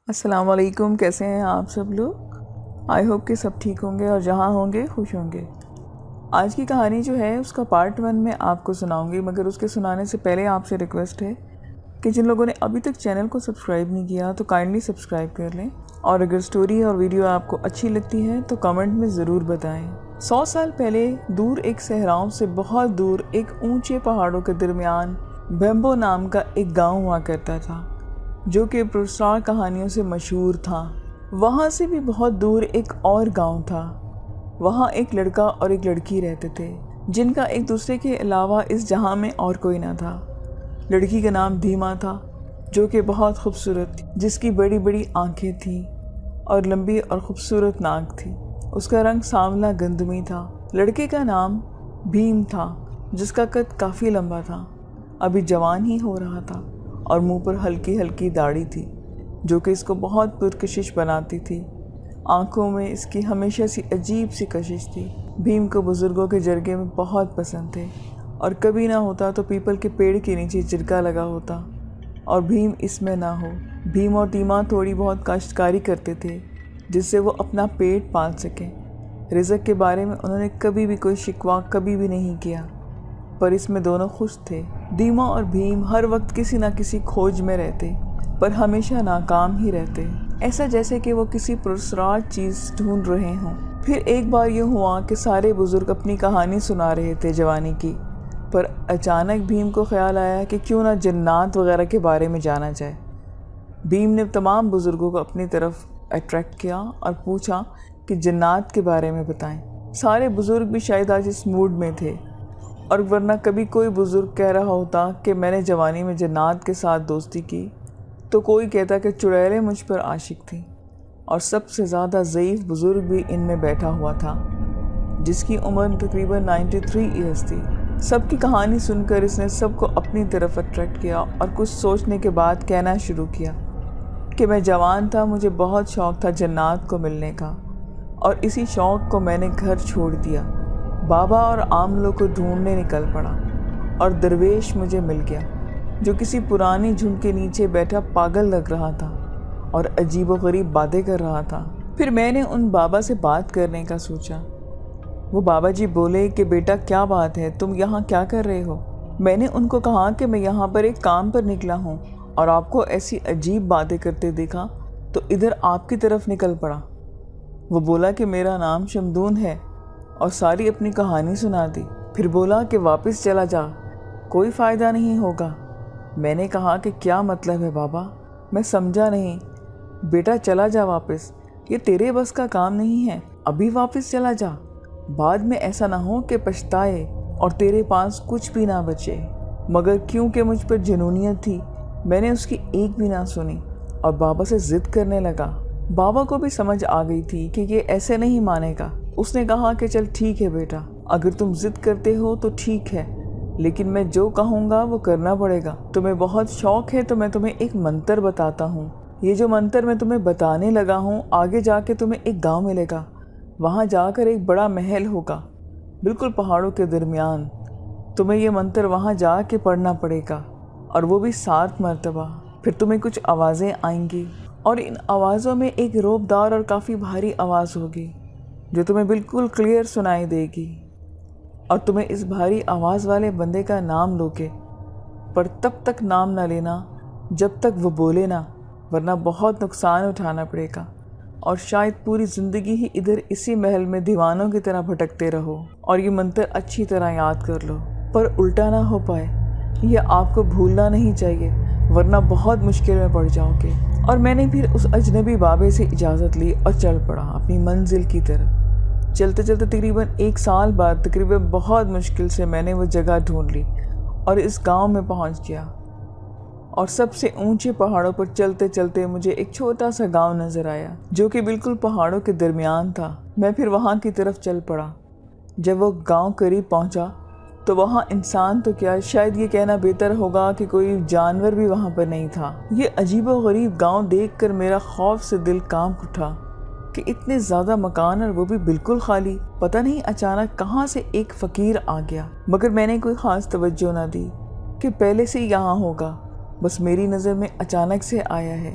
السلام علیکم، کیسے ہیں آپ سب لوگ؟ آئی ہوپ کہ سب ٹھیک ہوں گے اور جہاں ہوں گے خوش ہوں گے۔ آج کی کہانی جو ہے اس کا پارٹ 1 میں آپ کو سناؤں گی، مگر اس کے سنانے سے پہلے آپ سے ریکویسٹ ہے کہ جن لوگوں نے ابھی تک چینل کو سبسکرائب نہیں کیا تو کائنڈلی سبسکرائب کر لیں، اور اگر سٹوری اور ویڈیو آپ کو اچھی لگتی ہے تو کمنٹ میں ضرور بتائیں۔ 100 سال پہلے دور ایک صحراؤں سے بہت دور ایک اونچے پہاڑوں کے درمیان بھیمبو نام کا ایک گاؤں ہوا کرتا تھا، جو کہ پراسرار کہانیوں سے مشہور تھا۔ وہاں سے بھی بہت دور ایک اور گاؤں تھا۔ وہاں ایک لڑکا اور ایک لڑکی رہتے تھے، جن کا ایک دوسرے کے علاوہ اس جہاں میں اور کوئی نہ تھا۔ لڑکی کا نام دھیما تھا، جو کہ بہت خوبصورت تھی، جس کی بڑی بڑی آنکھیں تھیں اور لمبی اور خوبصورت ناک تھی۔ اس کا رنگ سانولا گندمی تھا۔ لڑکے کا نام بھیم تھا، جس کا قد کافی لمبا تھا، ابھی جوان ہی ہو رہا تھا، اور منہ پر ہلکی ہلکی داڑھی تھی، جو کہ اس کو بہت پرکشش بناتی تھی۔ آنکھوں میں اس کی ہمیشہ سی عجیب سی کشش تھی۔ بھیم کو بزرگوں کے جرگے میں بہت پسند تھے، اور کبھی نہ ہوتا تو پیپل کے پیڑ کے نیچے جرگا لگا ہوتا اور بھیم اس میں نہ ہو۔ بھیم اور دھیما تھوڑی بہت کاشتکاری کرتے تھے، جس سے وہ اپنا پیٹ پال سکیں۔ رزق کے بارے میں انہوں نے کبھی بھی کوئی شکوہ کبھی بھی نہیں کیا، پر اس میں دونوں خوش تھے۔ دھیما اور بھیم ہر وقت کسی نہ کسی کھوج میں رہتے، پر ہمیشہ ناکام ہی رہتے، ایسا جیسے کہ وہ کسی پراسرار چیز ڈھونڈ رہے ہوں۔ پھر ایک بار یہ ہوا کہ سارے بزرگ اپنی کہانی سنا رہے تھے جوانی کی، پر اچانک بھیم کو خیال آیا کہ کیوں نہ جنات وغیرہ کے بارے میں جانا جائے۔ بھیم نے تمام بزرگوں کو اپنی طرف اٹریکٹ کیا اور پوچھا کہ جنات کے بارے میں بتائیں۔ سارے بزرگ بھی شاید آج اس موڈ میں تھے، اور ورنہ کبھی کوئی بزرگ کہہ رہا ہوتا کہ میں نے جوانی میں جنات کے ساتھ دوستی کی، تو کوئی کہتا کہ چڑیلیں مجھ پر عاشق تھیں، اور سب سے زیادہ ضعیف بزرگ بھی ان میں بیٹھا ہوا تھا، جس کی عمر تقریباً 93 ایئرز تھی۔ سب کی کہانی سن کر اس نے سب کو اپنی طرف اٹریکٹ کیا، اور کچھ سوچنے کے بعد کہنا شروع کیا کہ میں جوان تھا، مجھے بہت شوق تھا جنات کو ملنے کا، اور اسی شوق کو میں نے گھر چھوڑ دیا، بابا اور عاملوں کو ڈھونڈنے نکل پڑا، اور درویش مجھے مل گیا، جو کسی پرانی جھنڈ کے نیچے بیٹھا پاگل لگ رہا تھا اور عجیب و غریب باتیں کر رہا تھا۔ پھر میں نے ان بابا سے بات کرنے کا سوچا۔ وہ بابا جی بولے کہ بیٹا کیا بات ہے، تم یہاں کیا کر رہے ہو؟ میں نے ان کو کہا کہ میں یہاں پر ایک کام پر نکلا ہوں، اور آپ کو ایسی عجیب باتیں کرتے دیکھا تو ادھر آپ کی طرف نکل پڑا۔ وہ بولا کہ میرا نام شمدون ہے، اور ساری اپنی کہانی سنا دی۔ پھر بولا کہ واپس چلا جا، کوئی فائدہ نہیں ہوگا۔ میں نے کہا کہ کیا مطلب ہے بابا، میں سمجھا نہیں۔ بیٹا چلا جا واپس، یہ تیرے بس کا کام نہیں ہے، ابھی واپس چلا جا، بعد میں ایسا نہ ہو کہ پچھتائے اور تیرے پاس کچھ بھی نہ بچے۔ مگر کیونکہ مجھ پر جنونیت تھی، میں نے اس کی ایک بھی نہ سنی، اور بابا سے ضد کرنے لگا۔ بابا کو بھی سمجھ آ گئی تھی کہ یہ ایسے نہیں مانے گا۔ اس نے کہا کہ چل ٹھیک ہے بیٹا، اگر تم ضد کرتے ہو تو ٹھیک ہے، لیکن میں جو کہوں گا وہ کرنا پڑے گا۔ تمہیں بہت شوق ہے تو میں تمہیں ایک منتر بتاتا ہوں۔ یہ جو منتر میں تمہیں بتانے لگا ہوں، آگے جا کے تمہیں ایک گاؤں ملے گا، وہاں جا کر ایک بڑا محل ہوگا، بالکل پہاڑوں کے درمیان۔ تمہیں یہ منتر وہاں جا کے پڑھنا پڑے گا، اور وہ بھی 7 مرتبہ۔ پھر تمہیں کچھ آوازیں آئیں گی، اور ان آوازوں میں ایک روبدار اور کافی بھاری آواز ہوگی، جو تمہیں بالکل کلیئر سنائی دے گی، اور تمہیں اس بھاری آواز والے بندے کا نام لو گے، پر تب تک نام نہ لینا جب تک وہ بولے نہ، ورنہ بہت نقصان اٹھانا پڑے گا، اور شاید پوری زندگی ہی ادھر اسی محل میں دیوانوں کی طرح بھٹکتے رہو، اور یہ منتر اچھی طرح یاد کر لو، پر الٹا نہ ہو پائے۔ یہ آپ کو بھولنا نہیں چاہیے، ورنہ بہت مشکل میں پڑ جاؤ گے۔ اور میں نے پھر اس اجنبی بابے سے اجازت لی اور چل پڑا اپنی منزل کی طرف۔ چلتے چلتے تقریباً 1 سال بعد، تقریباً بہت مشکل سے میں نے وہ جگہ ڈھونڈ لی اور اس گاؤں میں پہنچ گیا، اور سب سے اونچے پہاڑوں پر چلتے چلتے مجھے ایک چھوٹا سا گاؤں نظر آیا، جو کہ بالکل پہاڑوں کے درمیان تھا۔ میں پھر وہاں کی طرف چل پڑا۔ جب وہ گاؤں قریب پہنچا تو وہاں انسان تو کیا، شاید یہ کہنا بہتر ہوگا کہ کوئی جانور بھی وہاں پر نہیں تھا۔ یہ عجیب و غریب گاؤں دیکھ کر میرا خوف سے دل کانپ اٹھا کہ اتنے زیادہ مکان اور وہ بھی بالکل خالی۔ پتہ نہیں اچانک کہاں سے ایک فقیر آ گیا، مگر میں نے کوئی خاص توجہ نہ دی کہ پہلے سے یہاں ہوگا، بس میری نظر میں اچانک سے آیا ہے۔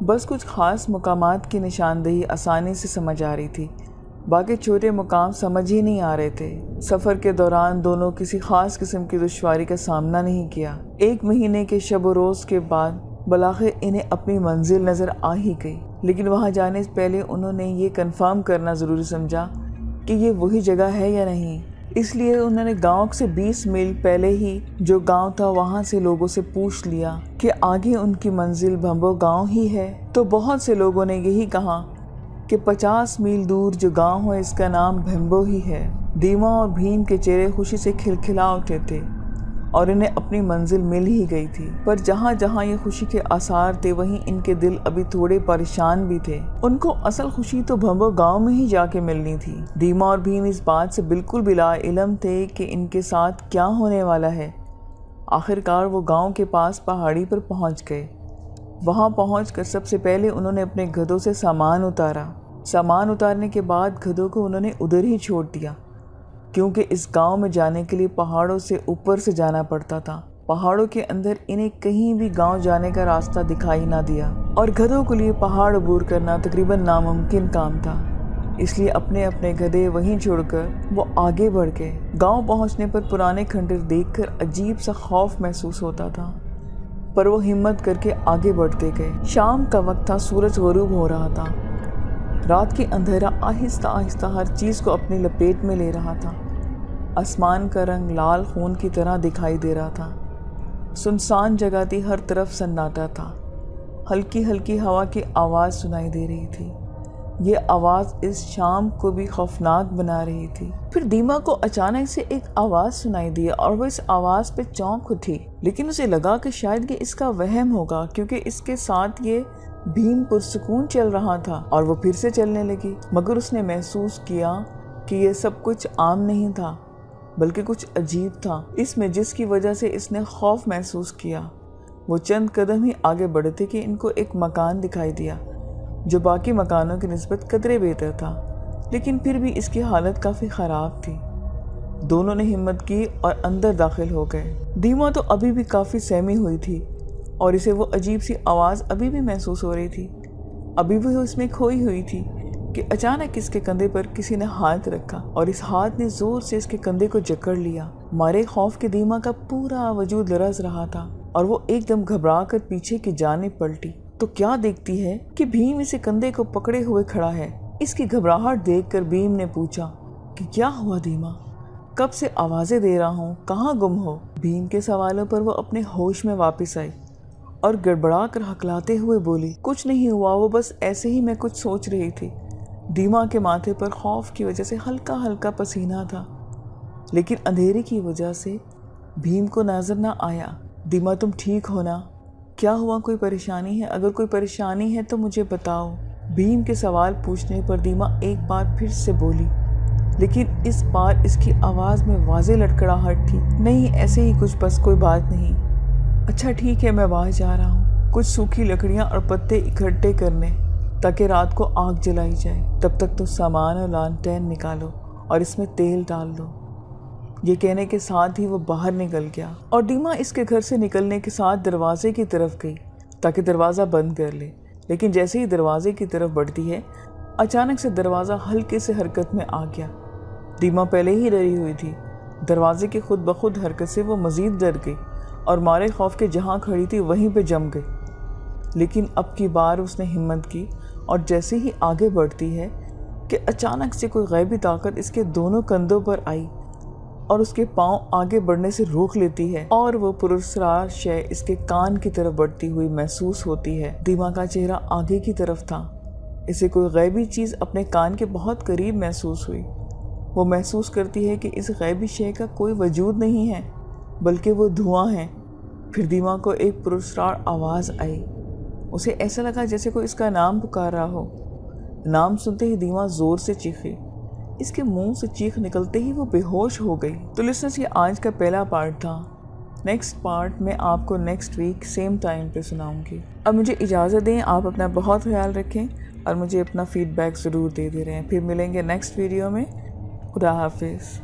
بس کچھ خاص مقامات کی نشاندہی آسانی سے سمجھ آ رہی تھی، باقی چھوٹے مقام سمجھ ہی نہیں آ رہے تھے۔ سفر کے دوران دونوں کسی خاص قسم کی دشواری کا سامنا نہیں کیا۔ 1 مہینے کے شب و روز کے بعد بالآخر انہیں اپنی منزل نظر آ ہی گئی، لیکن وہاں جانے سے پہلے انہوں نے یہ کنفرم کرنا ضروری سمجھا کہ یہ وہی جگہ ہے یا نہیں۔ اس لیے انہوں نے گاؤں سے 20 میل پہلے ہی جو گاؤں تھا وہاں سے لوگوں سے پوچھ لیا کہ آگے ان کی منزل بھمبو گاؤں ہی ہے، تو بہت سے لوگوں نے یہی کہا کہ 50 میل دور جو گاؤں ہے اس کا نام بھمبو ہی ہے۔ دیما اور بھیم کے چہرے خوشی سے کھلکھلا اٹھے تھے اور انہیں اپنی منزل مل ہی گئی تھی، پر جہاں جہاں یہ خوشی کے آثار تھے وہیں ان کے دل ابھی تھوڑے پریشان بھی تھے۔ ان کو اصل خوشی تو بھمبو گاؤں میں ہی جا کے ملنی تھی۔ دیما اور بھیم اس بات سے بالکل بلا علم تھے کہ ان کے ساتھ کیا ہونے والا ہے۔ آخرکار وہ گاؤں کے پاس پہاڑی پر پہنچ گئے۔ وہاں پہنچ کر سب سے پہلے انہوں نے اپنے گدھوں سے سامان اتارا۔ سامان اتارنے کے بعد گدھوں کو انہوں نے ادھر ہی چھوڑ دیا، کیونکہ اس گاؤں میں جانے کے لیے پہاڑوں سے اوپر سے جانا پڑتا تھا۔ پہاڑوں کے اندر انہیں کہیں بھی گاؤں جانے کا راستہ دکھائی نہ دیا، اور گدھوں کے لیے پہاڑ عبور کرنا تقریباً ناممکن کام تھا۔ اس لیے اپنے اپنے گدھے وہیں چھوڑ کر وہ آگے بڑھ گئے۔ گاؤں پہنچنے پر پرانے کھنڈر دیکھ کر عجیب سا خوف محسوس ہوتا تھا، پر وہ ہمت کر کے آگے بڑھتے گئے۔ شام کا وقت تھا، سورج غروب ہو رہا تھا۔ رات کے اندھیرا آہستہ آہستہ ہر چیز کو اپنی لپیٹ میں لے رہا تھا۔ آسمان کا رنگ لال خون کی طرح دکھائی دے رہا تھا۔ سنسان جگہ تھی، ہر طرف سناٹا تھا۔ ہلکی ہلکی ہوا کی آواز سنائی دے رہی تھی۔ یہ آواز اس شام کو بھی خوفناک بنا رہی تھی۔ پھر دیما کو اچانک سے ایک آواز سنائی دی اور وہ اس آواز پہ چونک اٹھی، لیکن اسے لگا کہ شاید یہ اس کا وہم ہوگا، کیونکہ اس کے ساتھ یہ بھیم پرسکون چل رہا تھا اور وہ پھر سے چلنے لگی۔ مگر اس نے محسوس کیا کہ یہ سب کچھ عام نہیں تھا، بلکہ کچھ عجیب تھا۔ اس میں جس کی وجہ سے اس نے خوف محسوس کیا، وہ چند قدم ہی آگے بڑھے تھے کہ ان کو ایک مکان دکھائی دیا جو باقی مکانوں کی نسبت قدرے بہتر تھا، لیکن پھر بھی اس کی حالت کافی خراب تھی۔ دونوں نے ہمت کی اور اندر داخل ہو گئے۔ دیما تو ابھی بھی کافی سہمی ہوئی تھی اور اسے وہ عجیب سی آواز ابھی بھی محسوس ہو رہی تھی، ابھی بھی وہ اس میں کھوئی ہوئی تھی کہ اچانک اس کے کندھے پر کسی نے ہاتھ رکھا اور اس ہاتھ نے زور سے اس کے کندھے کو جکڑ لیا۔ مارے خوف کے دیما کا پورا وجود لرز رہا تھا اور وہ ایک دم گھبرا کر پیچھے کی جانب پلٹی تو کیا دیکھتی ہے کہ بھیم اسے کندھے کو پکڑے ہوئے کھڑا ہے۔ اس کی گھبراہٹ دیکھ کر بھیم نے پوچھا کہ کیا ہوا دیما؟ کب سے آوازیں دے رہا ہوں، کہاں گم ہو؟ بھیم کے سوالوں پر وہ اپنے ہوش میں واپس آئی اور گڑبڑا کر ہکلاتے ہوئے بولی، کچھ نہیں ہوا، وہ بس ایسے ہی میں کچھ سوچ رہی تھی۔ دیما کے ماتھے پر خوف کی وجہ سے ہلکا ہلکا پسینہ تھا، لیکن اندھیرے کی وجہ سے بھیم کو نظر نہ آیا۔ دیما تم ٹھیک ہو نا؟ کیا ہوا، کوئی پریشانی ہے؟ اگر کوئی پریشانی ہے تو مجھے بتاؤ۔ بھیم کے سوال پوچھنے پر دیما ایک بار پھر سے بولی، لیکن اس بار اس کی آواز میں واضح لڑکڑاہٹ تھی۔ نہیں، ایسے ہی کچھ، بس کوئی بات نہیں۔ اچھا ٹھیک ہے، میں باہر جا رہا ہوں کچھ سوکھی لکڑیاں اور پتے اکٹھے کرنے تاکہ رات کو آگ جلائی جائے۔ تب تک تو سامان اور لانٹین نکالو اور اس میں تیل ڈال دو۔ یہ کہنے کے ساتھ ہی وہ باہر نکل گیا اور دیما اس کے گھر سے نکلنے کے ساتھ دروازے کی طرف گئی تاکہ دروازہ بند کر لے، لیکن جیسے ہی دروازے کی طرف بڑھتی ہے اچانک سے دروازہ ہلکے سے حرکت میں آ گیا۔ دیما پہلے ہی ڈری ہوئی تھی، دروازے کی خود بخود حرکت سے وہ مزید ڈر گئی اور مارے خوف کے جہاں کھڑی تھی وہیں پہ جم گئی۔ لیکن اب کی بار اس نے ہمت کی اور جیسے ہی آگے بڑھتی ہے کہ اچانک سے کوئی غیبی طاقت اس کے دونوں کندھوں پر آئی اور اس کے پاؤں آگے بڑھنے سے روک لیتی ہے اور وہ پراسرار شے اس کے کان کی طرف بڑھتی ہوئی محسوس ہوتی ہے۔ دیما کا چہرہ آگے کی طرف تھا، اسے کوئی غیبی چیز اپنے کان کے بہت قریب محسوس ہوئی۔ وہ محسوس کرتی ہے کہ اس غیبی شے کا کوئی وجود نہیں ہے بلکہ وہ دھواں ہے۔ پھر دیما کو ایک پراسرار آواز آئی، اسے ایسا لگا جیسے کوئی اس کا نام پکار رہا ہو۔ نام سنتے ہی دیما زور سے چیخی، اس کے منہ سے چیخ نکلتے ہی وہ بے ہوش ہو گئی۔ تو لسنرز، یہ آج کا پہلا پارٹ تھا۔ نیکسٹ پارٹ میں آپ کو نیکسٹ ویک سیم ٹائم پہ سناؤں گی۔ اب مجھے اجازت دیں، آپ اپنا بہت خیال رکھیں اور مجھے اپنا فیڈ بیک ضرور دے رہے ہیں۔ پھر ملیں گے نیکسٹ ویڈیو میں۔ خدا حافظ۔